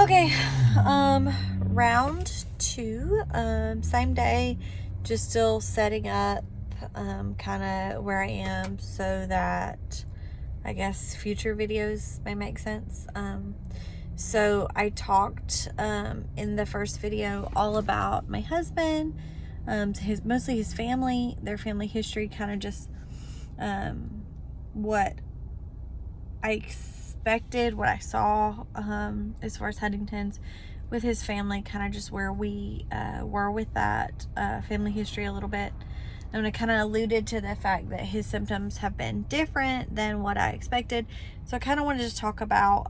Okay, round two, same day, just still setting up, kind of where I am so that I guess future videos may make sense. So I talked, in the first video all about my husband, mostly his family, their family history, kind of just, what I expected, what I saw, as far as Huntington's with his family, kind of just where we were with that family history a little bit. And I kind of alluded to the fact that his symptoms have been different than what I expected. So I kind of wanted to talk about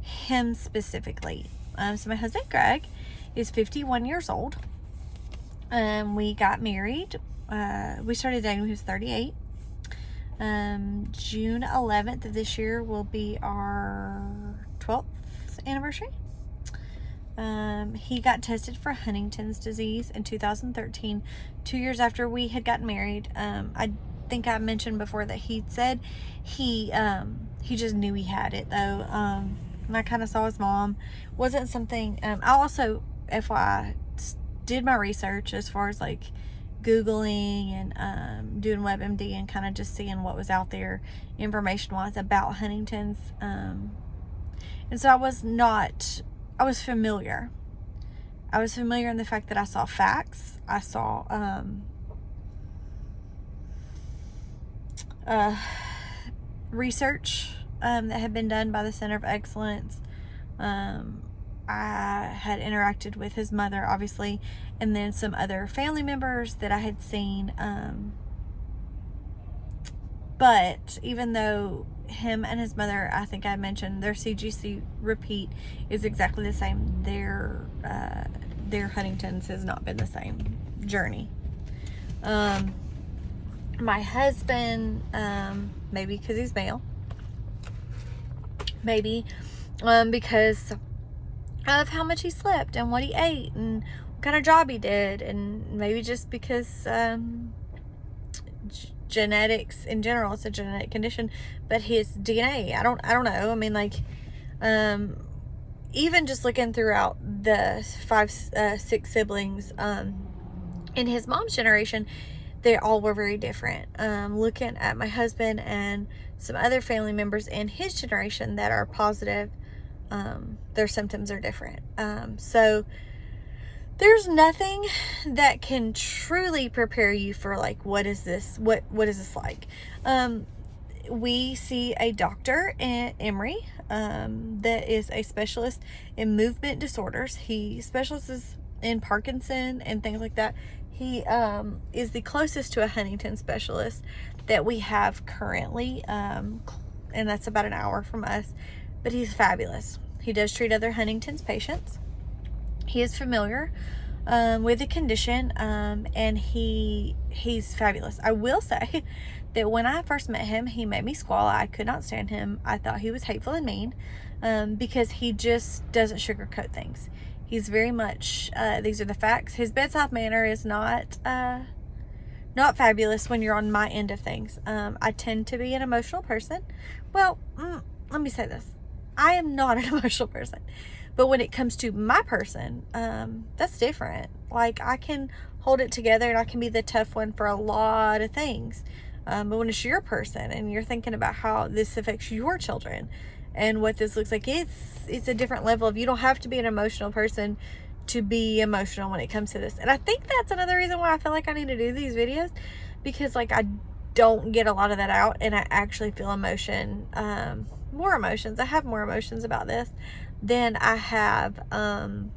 him specifically. So my husband, Greg, is 51 years old. We got married. We started dating when he was 38. June 11th of this year will be our 12th anniversary. He got tested for Huntington's disease in 2013, 2 years after we had gotten married. I think I mentioned before that he said he just knew he had it though. And I kind of saw his mom. Wasn't something, I also, FYI, did my research as far as like Googling and doing WebMD and kind of just seeing what was out there information-wise about Huntington's. And so I was familiar. I was familiar in the fact that I saw facts. I saw research that had been done by the Center of Excellence. I had interacted with his mother, obviously, and then some other family members that I had seen. But even though him and his mother, I think I mentioned, their CGC repeat is exactly the same, their Huntington's has not been the same journey. My husband, maybe because he's male, maybe because of how much he slept and what he ate and what kind of job he did, and maybe just because genetics in general, it's a genetic condition, but his DNA, I don't know. I mean, like, even just looking throughout the 6 siblings, in his mom's generation, they all were very different. Looking at my husband and some other family members in his generation that are positive, their symptoms are different. So there's nothing that can truly prepare you for like, what is this? What is this like? We see a doctor at Emory, that is a specialist in movement disorders. He specializes in Parkinson and things like that. He is the closest to a Huntington specialist that we have currently, and that's about an hour from us, but he's fabulous. He does treat other Huntington's patients. He is familiar with the condition, and he's fabulous. I will say that when I first met him, he made me squall. I could not stand him. I thought he was hateful and mean, because he just doesn't sugarcoat things. He's very much, these are the facts. His bedside manner is not fabulous when you're on my end of things. I tend to be an emotional person. Well, let me say this. I am not an emotional person. But when it comes to my person, that's different. Like, I can hold it together and I can be the tough one for a lot of things. But when it's your person and you're thinking about how this affects your children and what this looks like, it's a different level of, you don't have to be an emotional person to be emotional when it comes to this. And I think that's another reason why I feel like I need to do these videos, because like I don't get a lot of that out, and I actually feel emotion, more emotions. I have more emotions about this than I have about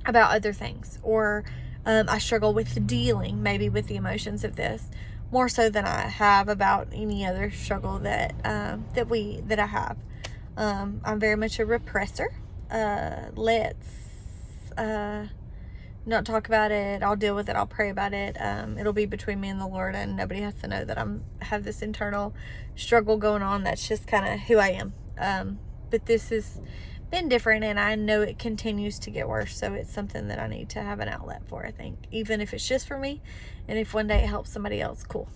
other things, or I struggle with dealing maybe with the emotions of this more so than I have about any other struggle that I have. I'm very much a repressor. Let's not talk about it. I'll deal with it. I'll pray about it. It'll be between me and the Lord, and nobody has to know that have this internal struggle going on. That's just kind of who I am. But this has been different, and I know it continues to get worse, so it's something that I need to have an outlet for, I think, even if it's just for me, and if one day it helps somebody else, cool.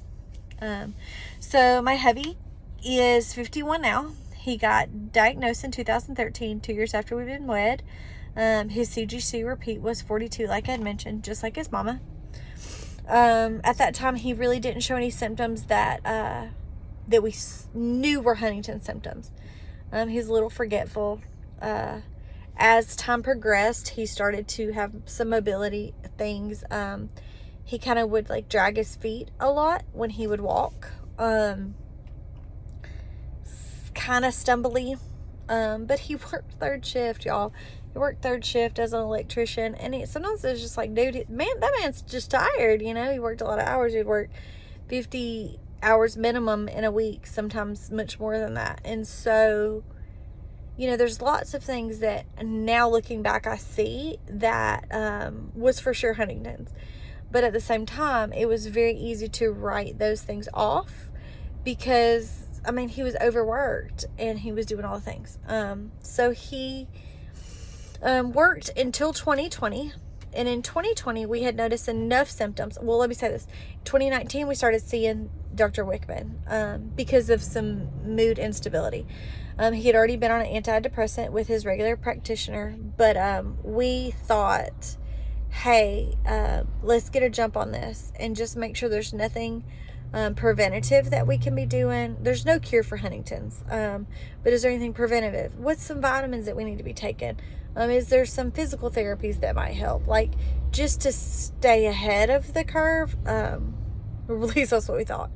So my hubby is 51 now. He got diagnosed in 2013, 2 years after we'd been wed. His CGC repeat was 42, like I had mentioned, just like his mama. At that time, he really didn't show any symptoms that we knew were Huntington's symptoms. He was a little forgetful. As time progressed, he started to have some mobility things. He kind of would like drag his feet a lot when he would walk. Kind of stumbly. But he worked third shift, y'all. He worked third shift as an electrician, and sometimes it's just like, dude, that man's just tired, you know. He worked a lot of hours. He'd work 50 hours minimum in a week, sometimes much more than that. And so, you know, there's lots of things that now looking back I see that was for sure Huntington's. But at the same time, it was very easy to write those things off because, I mean, he was overworked and he was doing all the things. So he worked until 2020. And in 2020, we had noticed enough symptoms. Well, let me say this. 2019, we started seeing Dr. Wickman because of some mood instability. He had already been on an antidepressant with his regular practitioner, but we thought, hey, let's get a jump on this and just make sure there's nothing preventative that we can be doing. There's no cure for Huntington's, but is there anything preventative? What's some vitamins that we need to be taking? Is there some physical therapies that might help, like just to stay ahead of the curve? At least that's what we thought.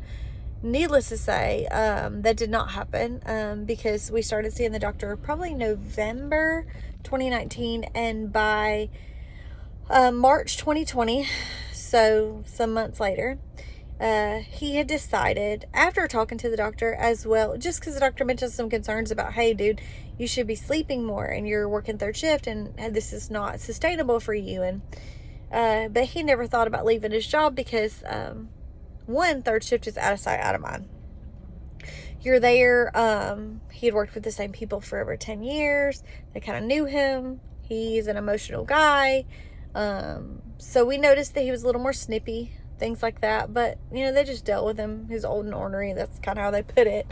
Needless to say, that did not happen because we started seeing the doctor probably November 2019, and by March 2020, so some months later, he had decided, after talking to the doctor as well, just because the doctor mentioned some concerns about, hey, dude, you should be sleeping more and you're working third shift and this is not sustainable for you. And but he never thought about leaving his job because one, third shift is out of sight, out of mind. You're there. He had worked with the same people for over 10 years. They kind of knew him. He's an emotional guy. So we noticed that he was a little more snippy, things like that. But, you know, they just dealt with him. He's old and ornery. That's kind of how they put it.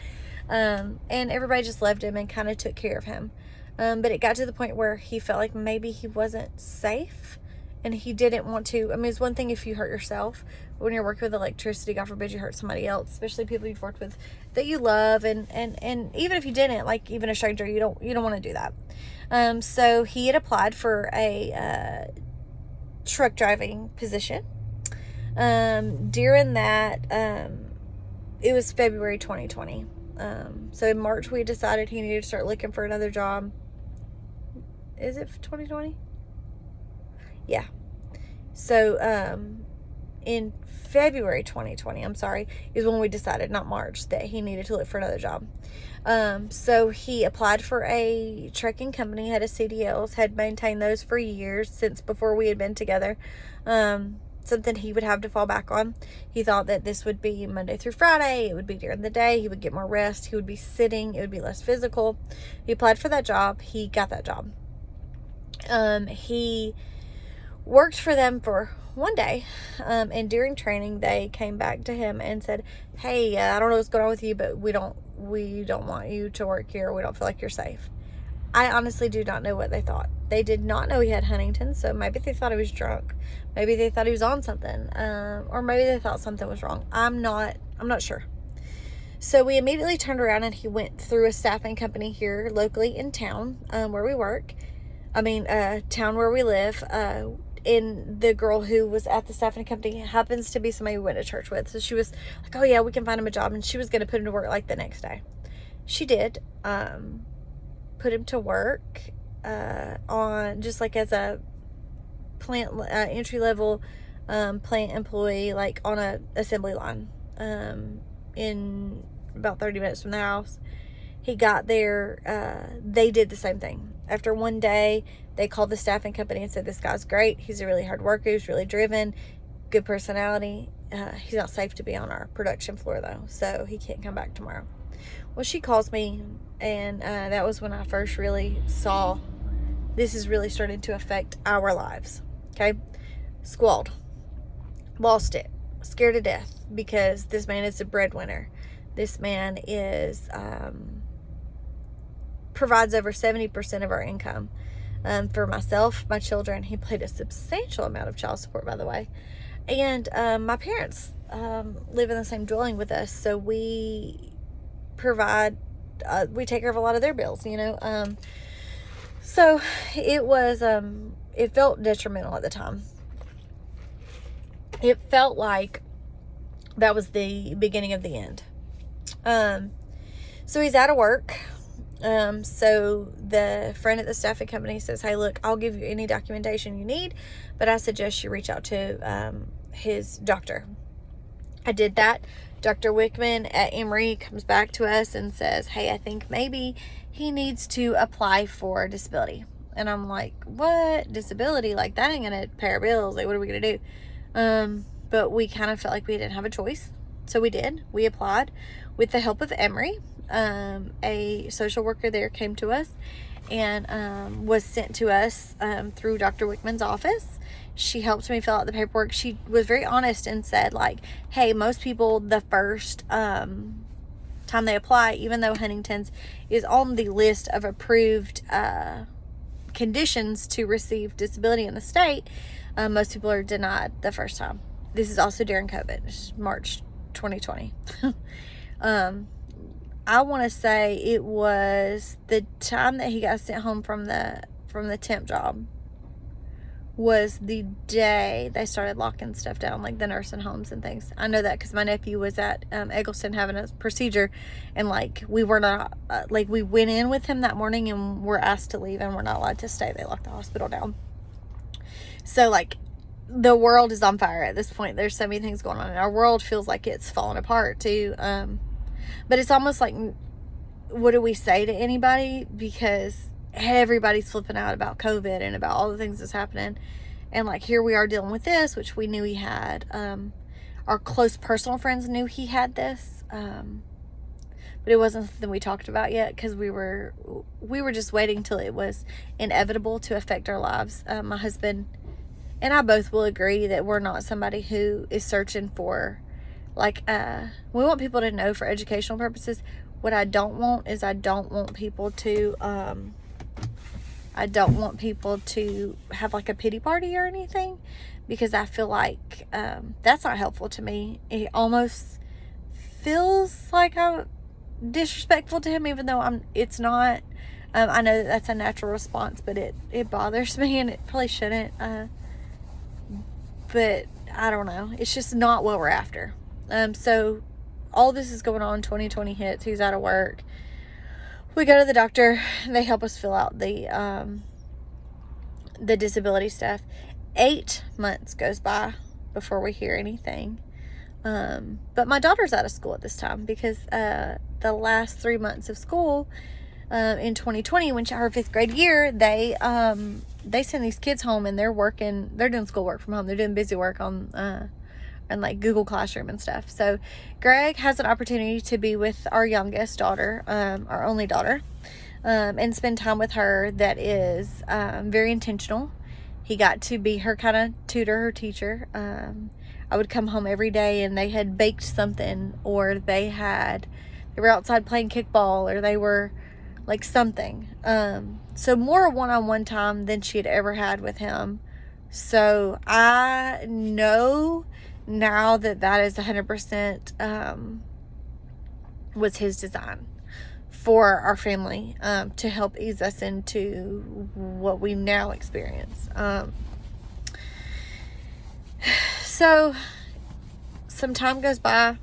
And everybody just loved him and kind of took care of him. But it got to the point where he felt like maybe he wasn't safe. And he didn't want to. I mean, it's one thing if you hurt yourself. When you're working with electricity, God forbid you hurt somebody else, especially people you've worked with that you love, and even if you didn't, like even a stranger, you don't want to do that. So he had applied for a truck driving position. During that, it was February 2020. So in March we decided he needed to start looking for another job. Is it 2020? Yeah. So, in February 2020, is when we decided, not March, that he needed to look for another job. So he applied for a trucking company, had a CDLs, had maintained those for years, since before we had been together. Something he would have to fall back on. He thought that this would be Monday through Friday. It would be during the day. He would get more rest. He would be sitting. It would be less physical. He applied for that job. He got that job. He worked for them for one day, and during training they came back to him and said, hey, I don't know what's going on with you, but we don't want you to work here. We don't feel like you're safe. I honestly do not know what they thought. They did not know he had Huntington, so maybe they thought he was drunk, maybe they thought he was on something, or maybe they thought something was wrong. I'm not sure. So we immediately turned around and he went through a staffing company here locally in town, where we work. Town where we live. And the girl who was at the staffing company happens to be somebody we went to church with. So she was like, oh yeah, we can find him a job. And she was going to put him to work like the next day. She did, put him to work, on just like as a plant, entry level, plant employee, like on a assembly line, in about 30 minutes from the house. He got there, they did the same thing. After one day, they called the staffing company and said, this guy's great. He's a really hard worker. He's really driven, good personality. He's not safe to be on our production floor, though, so he can't come back tomorrow. Well, she calls me, and that was when I first really saw this is really starting to affect our lives. Okay? Squalled. Lost it. Scared to death because this man is a breadwinner. This man is provides over 70% of our income. For myself, my children, he paid a substantial amount of child support, by the way. And my parents live in the same dwelling with us, so we provide, we take care of a lot of their bills, you know. So it was, it felt detrimental at the time. It felt like that was the beginning of the end. So he's out of work. So the friend at the staffing company says, hey, look, I'll give you any documentation you need, but I suggest you reach out to his doctor. I did that. Dr. Wickman at Emory comes back to us and says, hey, I think maybe he needs to apply for disability. And I'm like, what? Disability? Like, that ain't gonna pay our bills. Like, what are we gonna do? But we kind of felt like we didn't have a choice. So we did. We applied with the help of Emory. A social worker there came to us and was sent to us through Dr. Wickman's office. She helped me fill out the paperwork. She was very honest and said, like, hey, most people, the first time they apply, even though Huntington's is on the list of approved conditions to receive disability in the state, most people are denied the first time. This is also during COVID. It's March 2020. I want to say it was the time that he got sent home from the temp job was the day they started locking stuff down, like the nursing homes and things. I know that because my nephew was at Eggleston having a procedure, and like we were not like we went in with him that morning and were asked to leave and we're not allowed to stay. They locked the hospital down. So like the world is on fire at this point. There's so many things going on, and our world feels like it's falling apart too. But it's almost like, what do we say to anybody? Because everybody's flipping out about COVID and about all the things that's happening. And like, here we are dealing with this, which we knew he had. Our close personal friends knew he had this. But it wasn't something we talked about yet because we were just waiting till it was inevitable to affect our lives. My husband and I both will agree that we're not somebody who is searching for, like, we want people to know for educational purposes. What I don't want is I don't want people to have like a pity party or anything, because I feel like that's not helpful to me. It almost feels like I'm disrespectful to him, even though it's not. I know that that's a natural response, but it bothers me, and it probably shouldn't. But I don't know. It's just not what we're after. So all this is going on. 2020 hits. He's out of work. We go to the doctor. They help us fill out the disability stuff. 8 months goes by before we hear anything. But my daughter's out of school at this time because the last 3 months of school in 2020, when her 5th grade year, they send these kids home and they're doing schoolwork from home. They're doing busy work on like Google Classroom and stuff. So Greg has an opportunity to be with our youngest daughter, our only daughter, and spend time with her that is very intentional. He got to be her kind of tutor, her teacher. I would come home every day and they had baked something, or they were outside playing kickball, or they were like something. So more one-on-one time than she had ever had with him. So I know now that is 100% was his design for our family, to help ease us into what we now experience. So some time goes by.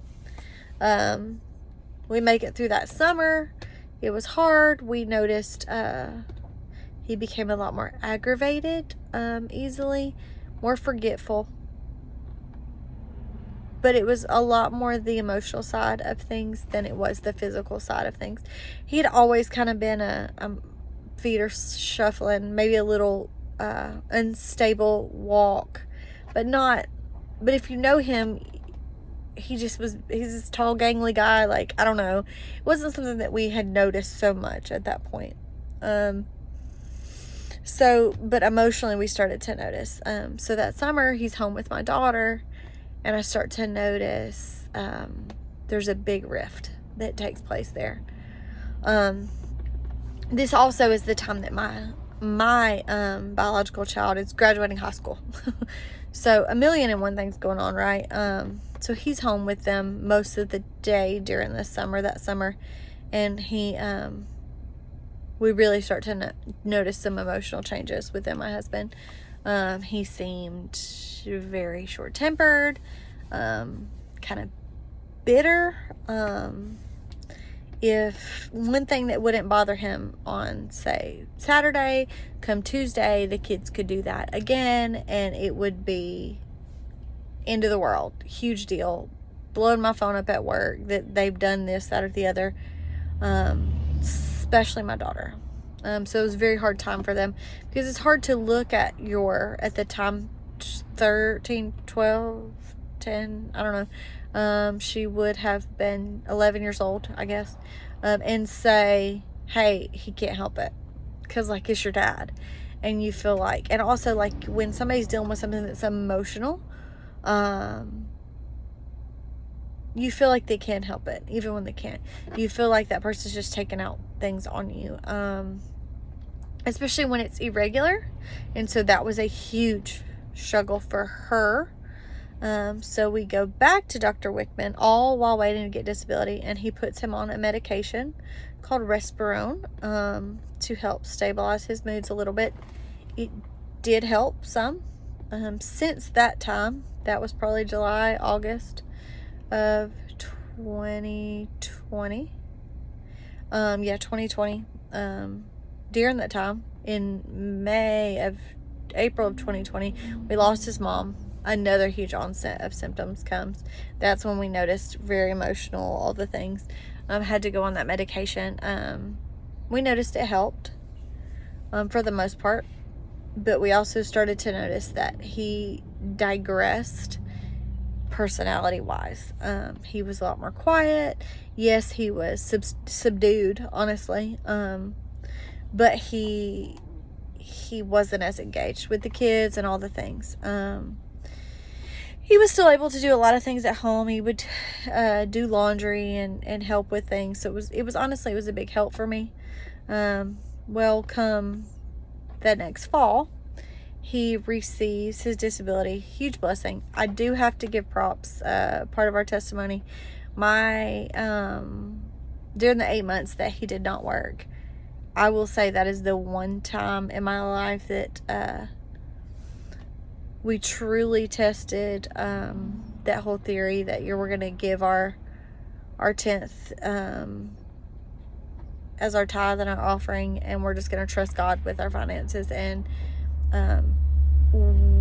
We make it through that summer. It was hard. We noticed he became a lot more aggravated easily, more forgetful. But it was a lot more the emotional side of things than it was the physical side of things. He had always kind of been a feet are shuffling, maybe a little unstable walk, but if you know him, he's this tall, gangly guy. Like, I don't know. It wasn't something that we had noticed so much at that point. But emotionally we started to notice. So that summer he's home with my daughter, and I start to notice there's a big rift that takes place there. this also is the time that my biological child is graduating high school. So 1,000,001 things going on, right? So he's home with them most of the day during the summer, that summer, and we really start to notice some emotional changes within my husband. He seemed very short-tempered, kind of bitter. If one thing that wouldn't bother him on, say, Saturday, come Tuesday, the kids could do that again, and it would be end of the world. Huge deal. Blowing my phone up at work that they've done this, that, or the other. Especially my daughter. So it was a very hard time for them, because it's hard to look at at the time, 13, 12, 10, I don't know. She would have been 11 years old, I guess, and say, hey, he can't help it, because, like, it's your dad. And you feel like, and also, like, when somebody's dealing with something that's emotional, you feel like they can't help it, even when they can't. You feel like that person's just taking out things on you, especially when it's irregular. And so that was a huge struggle for her. So we go back to Dr. Wickman, all while waiting to get disability, and he puts him on a medication called Respirone, to help stabilize his moods a little bit. It did help some. Since that time, that was probably July, August of 2020. 2020. During that time, in April of 2020, we lost his mom. Another huge onset of symptoms comes. That's when we noticed very emotional, all the things. Had to go on that medication. We noticed it helped, for the most part, but we also started to notice that he digressed personality wise. He was a lot more quiet. Yes, he was subdued, honestly, but he wasn't as engaged with the kids and all the things. He was still able to do a lot of things at home. He would do laundry and help with things. So it was honestly a big help for me. Well, come that next fall, he receives his disability. Huge blessing. I do have to give props. Part of our testimony, during the 8 months that he did not work, I will say that is the one time in my life that we truly tested that whole theory that we're going to give our 10th as our tithe and our offering, and we're just going to trust God with our finances. And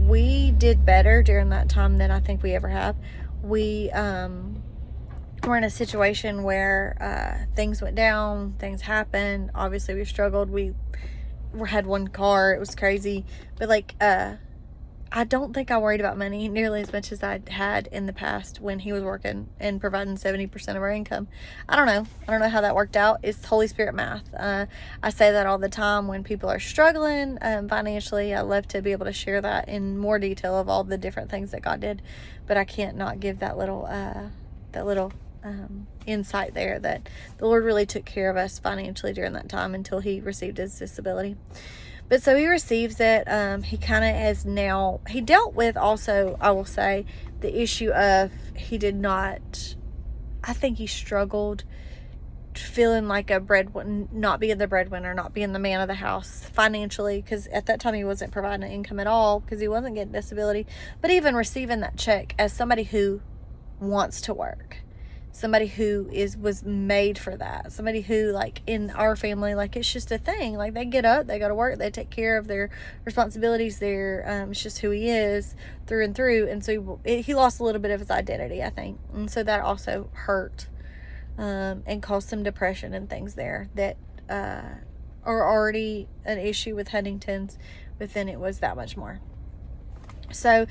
we did better during that time than I think we ever have. We were in a situation where things went down, things happened. Obviously, we struggled. We had one car. It was crazy. But, I don't think I worried about money nearly as much as I had in the past when he was working and providing 70% of our income. I don't know how that worked out. It's Holy Spirit math. I say that all the time when people are struggling financially. I love to be able to share that in more detail of all the different things that God did, but I can't not give that little insight there that the Lord really took care of us financially during that time until he received his disability. But so he receives it. He kind of has now, he dealt with also, I will say, the issue of I think he struggled feeling like not being the breadwinner, not being the man of the house financially, because at that time he wasn't providing an income at all because he wasn't getting disability. But even receiving that check as somebody who wants to work, somebody who was made for that, somebody who, like, in our family, like, it's just a thing. Like, they get up, they go to work, they take care of their responsibilities. It's just who he is through and through. And so he lost a little bit of his identity, I think, and so that also hurt and caused some depression and things there that are already an issue with Huntington's, but then it was that much more. So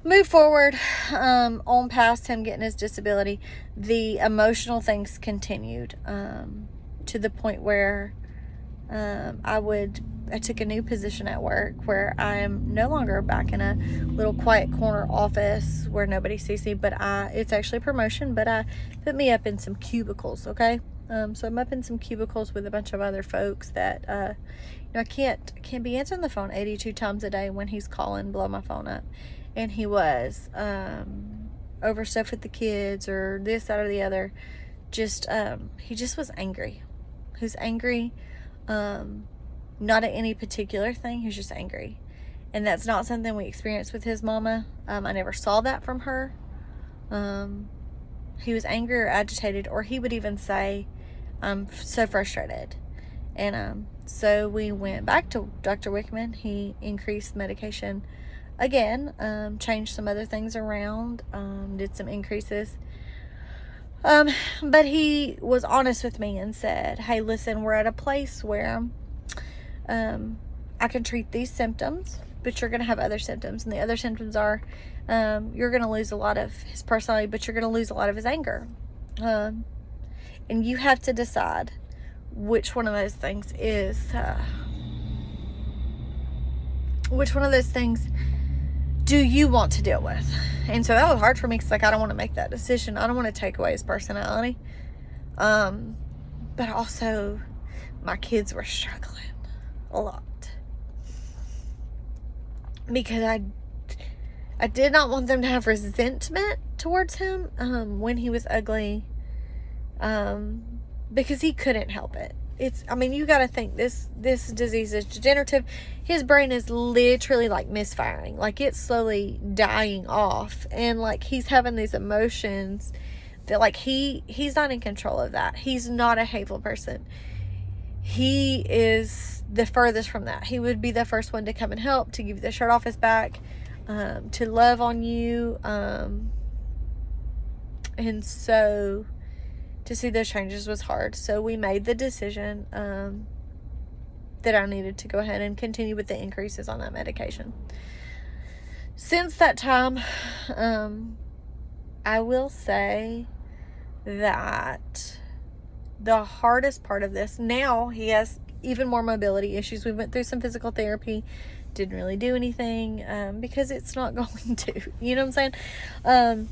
move forward on past him getting his disability. The emotional things continued to the point where I took a new position at work where I am no longer back in a little quiet corner office where nobody sees me, but it's actually a promotion, but I put me up in some cubicles, okay? So I'm up in some cubicles with a bunch of other folks that, I can't be answering the phone 82 times a day when he's calling, blow my phone up. And he was, over stuff with the kids or this, that, or the other. Just, he just was angry. He was angry, not at any particular thing. He was just angry. And that's not something we experienced with his mama. I never saw that from her. He was angry or agitated, or he would even say, I'm so frustrated. And so we went back to Dr. Wickman. He increased medication again, changed some other things around, did some increases. But he was honest with me and said, hey, listen, we're at a place where I can treat these symptoms, but you're going to have other symptoms. And the other symptoms are you're going to lose a lot of his personality, but you're going to lose a lot of his anger. And you have to decide which one of those things is, which one of those things do you want to deal with? And so that was hard for me because, like, I don't want to make that decision. I don't want to take away his personality. But also, my kids were struggling a lot. Because I did not want them to have resentment towards him when he was ugly. Because he couldn't help it. You got to think this disease is degenerative. His brain is literally like misfiring. Like, it's slowly dying off. And like, he's having these emotions that, like, he's not in control of that. He's not a hateful person. He is the furthest from that. He would be the first one to come and help, to give you the shirt off his back, to love on you. And so to see those changes was hard. So we made the decision that I needed to go ahead and continue with the increases on that medication. Since that time, I will say that the hardest part of this, now he has even more mobility issues. We went through some physical therapy, didn't really do anything because it's not going to, you know what I'm saying?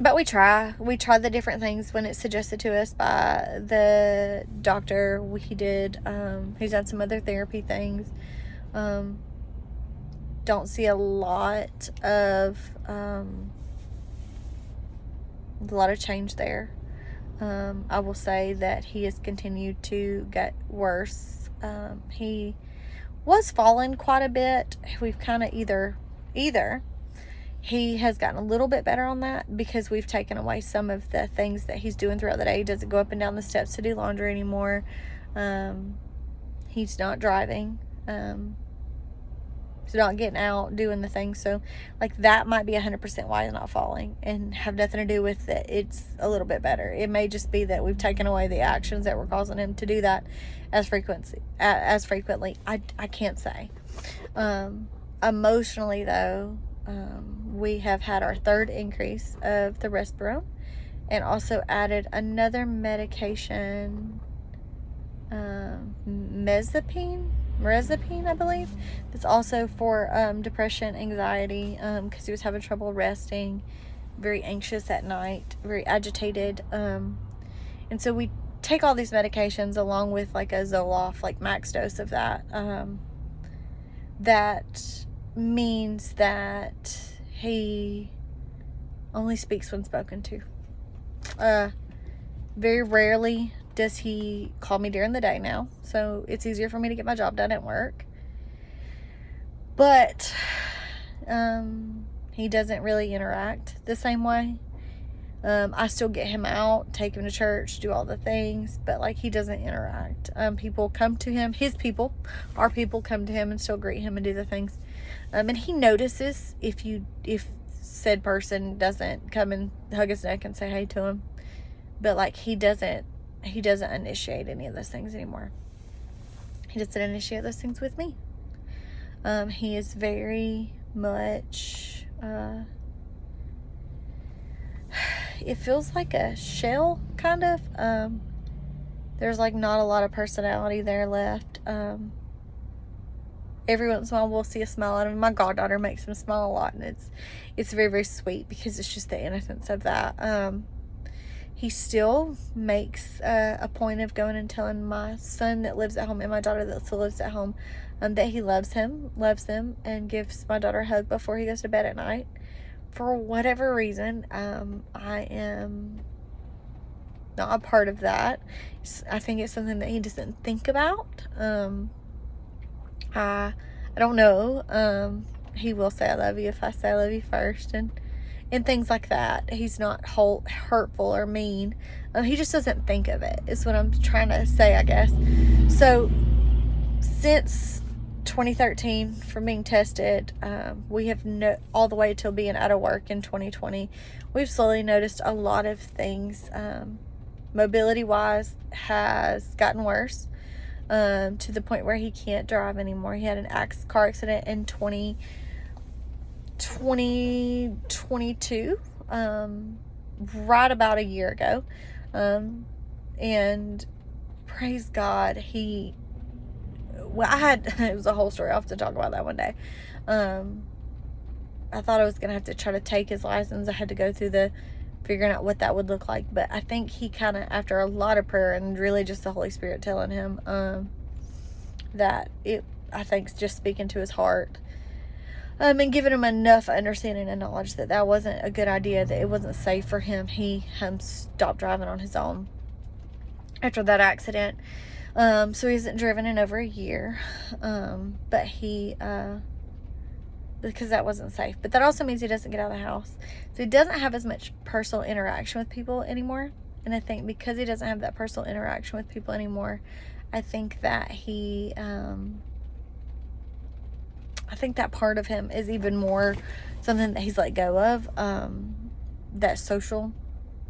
But we try the different things when it's suggested to us by the doctor. He's done some other therapy things. Don't see a lot of change there. I will say that he has continued to get worse. He was falling quite a bit. We've kind of either he has gotten a little bit better on that because we've taken away some of the things that he's doing throughout the day. He doesn't go up and down the steps to do laundry anymore. He's not driving. He's not getting out, doing the things. So, like, that might be 100% why he's not falling and have nothing to do with that. It's a little bit better. It may just be that we've taken away the actions that were causing him to do that as frequently. I can't say. Emotionally, though, we have had our third increase of the Respiro and also added another medication, Rezapine, I believe. It's also for depression, anxiety, because he was having trouble resting, very anxious at night, very agitated. And so we take all these medications along with like a Zoloft, like max dose of that. That means that he only speaks when spoken to. Very rarely does he call me during the day now, so it's easier for me to get my job done at work. But he doesn't really interact the same way. I still get him out, take him to church, do all the things, but like, he doesn't interact. People come to him, our people come to him and still greet him and do the things. And he notices if said person doesn't come and hug his neck and say hey to him. But like, he doesn't initiate any of those things anymore. He doesn't initiate those things with me. He is very much, it feels like a shell, kind of. There's like not a lot of personality there left. Every once in a while we'll see a smile out of him. My goddaughter makes him smile a lot, and it's very, very sweet because it's just the innocence of that. he still makes a point of going and telling my son that lives at home and my daughter that still lives at home that he loves them, and gives my daughter a hug before he goes to bed at night. For whatever reason, I am not a part of that. I think it's something that he doesn't think about. I don't know. He will say I love you if I say I love you first, and things like that. He's not hurtful or mean. He just doesn't think of it, is what I'm trying to say, I guess. So since 2013, from being tested, we have all the way till being out of work in 2020, we've slowly noticed a lot of things. Mobility wise has gotten worse, to the point where he can't drive anymore. He had an car accident in 2022, right about a year ago, and praise God, it was a whole story. I'll have to talk about that one day. I thought I was gonna have to try to take his license. I had to go through figuring out what that would look like, but I think he kind of, after a lot of prayer and really just the Holy Spirit telling him that I think just speaking to his heart, and giving him enough understanding and knowledge that wasn't a good idea, that it wasn't safe for him, he stopped driving on his own after that accident. So he hasn't driven in over a year, but because that wasn't safe. But that also means he doesn't get out of the house, so he doesn't have as much personal interaction with people anymore. And I think because he doesn't have that personal interaction with people anymore, I think that I think that part of him is even more something that he's let go of, that social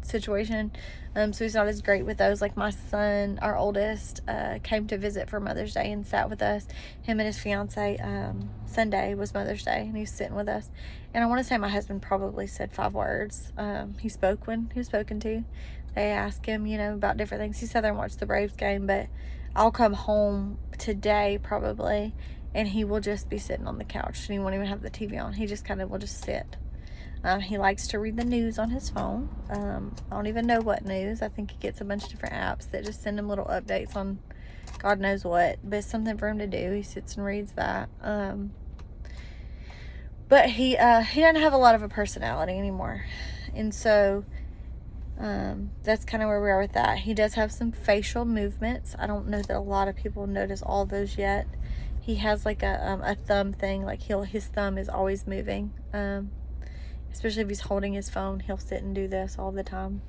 situation. So he's not as great with those. Like my son, our oldest, came to visit for Mother's Day and sat with us. Him and his fiance, Sunday was Mother's Day, and he was sitting with us. And I want to say my husband probably said 5 words. He spoke when he was spoken to. They asked him, about different things. He sat there and watched the Braves game, but I'll come home today probably, and he will just be sitting on the couch, and he won't even have the TV on. He just kind of will just sit. He likes to read the news on his phone. I don't even know what news. I think he gets a bunch of different apps that just send him little updates on God knows what, but it's something for him to do. He sits and reads that. But he doesn't have a lot of a personality anymore, and so that's kind of where we are with that. He does have some facial movements. I don't know that a lot of people notice all those yet. He has like a thumb thing, like his thumb is always moving, especially if he's holding his phone. He'll sit and do this all the time,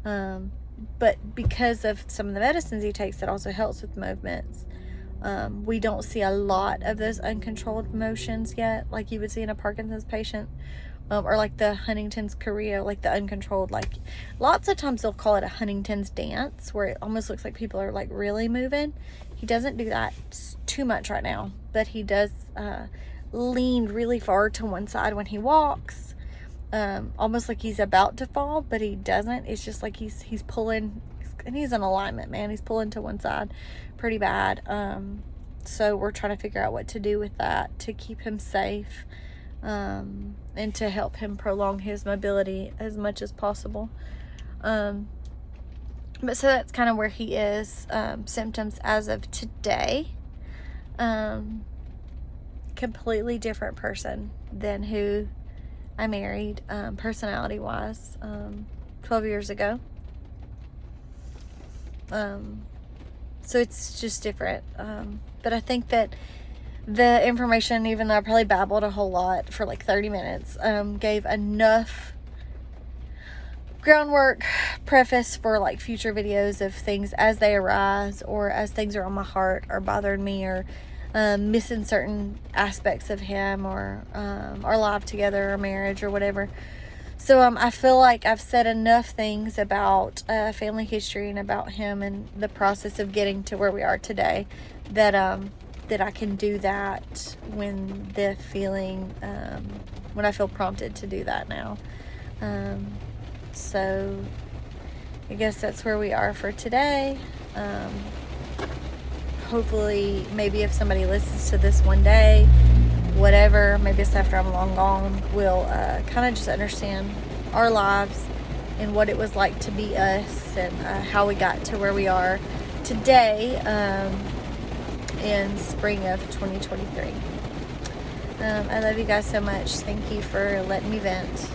but because of some of the medicines he takes that also helps with movements, we don't see a lot of those uncontrolled motions yet, like you would see in a Parkinson's patient, or like the Huntington's chorea, like the uncontrolled, like lots of times they'll call it a Huntington's dance, where it almost looks like people are like really moving. He doesn't do that too much right now, but he does lean really far to one side when he walks, almost like he's about to fall, but he doesn't. It's just like he's pulling, and he's in alignment, man. He's pulling to one side pretty bad. So we're trying to figure out what to do with that to keep him safe, and to help him prolong his mobility as much as possible. But so that's kind of where he is. Symptoms as of today. Completely different person than who I married, personality wise, 12 years ago. So it's just different. But I think that the information, even though I probably babbled a whole lot for like 30 minutes, gave enough groundwork, preface for like future videos of things as they arise, or as things are on my heart or bothering me, or missing certain aspects of him, or our life together, or marriage, or whatever. So I feel like I've said enough things about family history and about him and the process of getting to where we are today, that that I can do that when when I feel prompted to do that now. So I guess that's where we are for today. Hopefully, maybe if somebody listens to this one day, whatever, maybe it's after I'm long gone, will kind of just understand our lives and what it was like to be us, and how we got to where we are today in spring of 2023. I love you guys so much. Thank you for letting me vent.